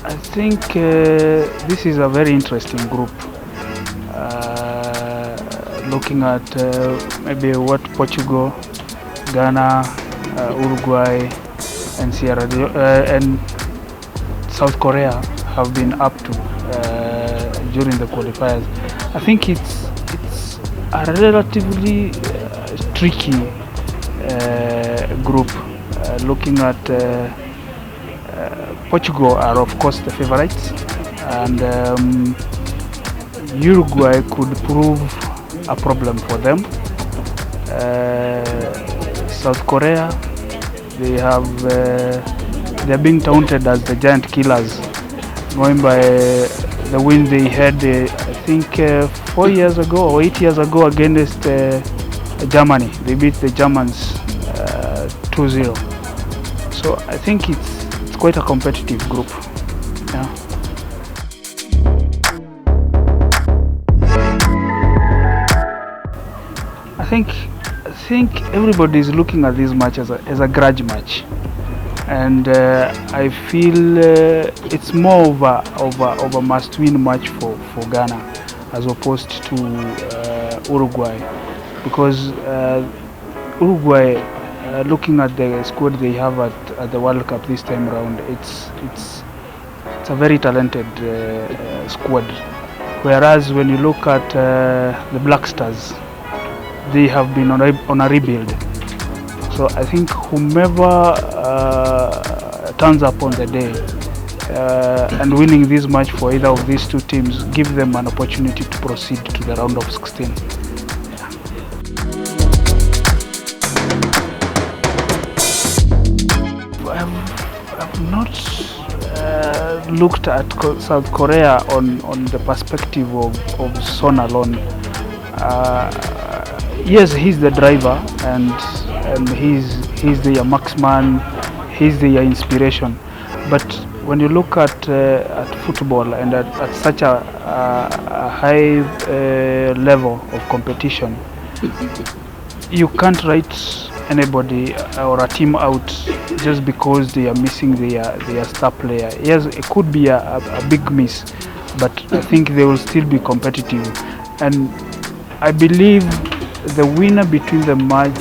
I think this is a very interesting group. Looking at maybe what Portugal, Ghana, Uruguay, and and South Korea have been up to during the qualifiers. I think it's a relatively tricky group. Looking at Portugal are of course the favorites, and Uruguay could prove a problem for them. South Korea, they're being taunted as the giant killers, going by the win they had, I think 4 years ago or 8 years ago against Germany. They beat the Germans 2-0. So I think it's quite a competitive group. Yeah. I think everybody is looking at this match as a grudge match, and I feel it's more of a must-win match for Ghana as opposed to Uruguay, because Uruguay, looking at the squad they have at the World Cup this time around, it's a very talented squad. Whereas when you look at the Black Stars, they have been on a rebuild. So I think whomever turns up on the day and winning this match for either of these two teams give them an opportunity to proceed to the round of 16. I've not looked at South Korea on the perspective of Son alone. Yes, he's the driver, and he's the marksman, he's the inspiration. But when you look at football and at such a high level of competition, you can't write anybody or a team out just because they are missing their star player. Yes, it could be a big miss, but I think they will still be competitive. And I believe the winner between the match,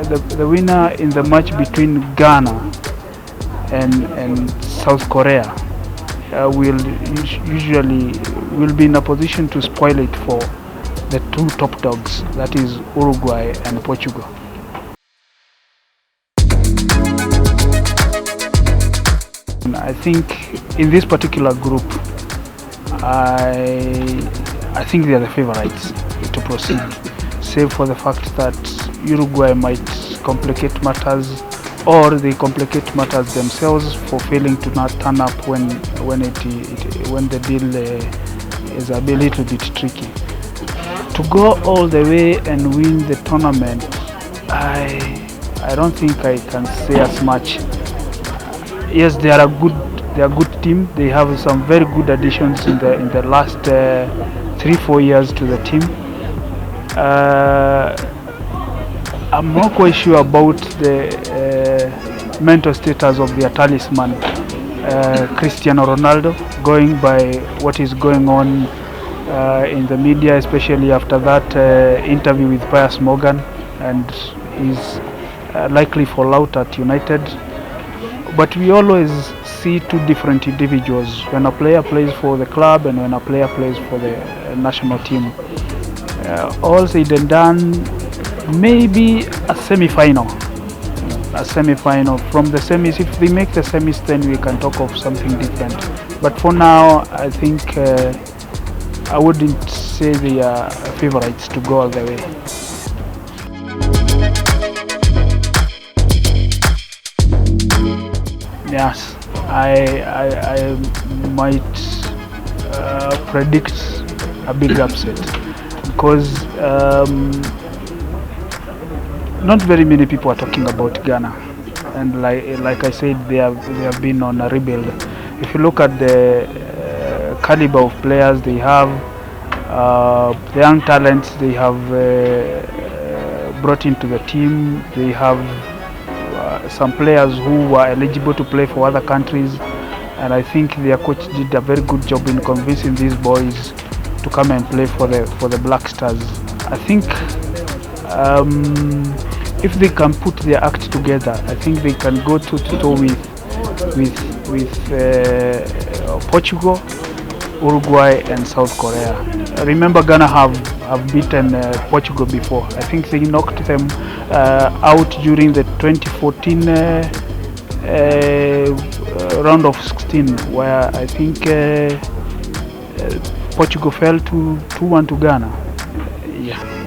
the winner in the match between Ghana and South Korea will be in a position to spoil it for the two top dogs, that is Uruguay and Portugal. I think in this particular group, I think they are the favorites to proceed, save for the fact that Uruguay might complicate matters, or they complicate matters themselves for failing to not turn up when the deal is a little bit tricky. To go all the way and win the tournament, I don't think I can say as much. Yes, they are a good team. They have some very good additions in the last 3-4 years to the team. I'm not quite sure about the mental status of their talisman, Cristiano Ronaldo, going by what is going on in the media, especially after that interview with Piers Morgan, and his likely fallout at United. But we always see two different individuals when a player plays for the club and when a player plays for the national team. All said and done, maybe a semi-final. From the semis, if they make the semis, then we can talk of something different. But for now, I think I wouldn't say they are favorites to go all the way. Yes, I might predict a big upset, because not very many people are talking about Ghana, and like I said, they have been on a rebuild. If you look at the caliber of players they have, the young talents they have brought into the team, they have some players who were eligible to play for other countries. and I think their coach did a very good job in convincing these boys to come and play for the Black Stars. I think if they can put their act together, I think they can go toe-to-toe with Portugal, Uruguay and South Korea. Remember, Ghana have beaten Portugal before. I think they knocked them out during the 2014 round of 16, where I think Portugal fell 2-1 to Ghana. Yeah.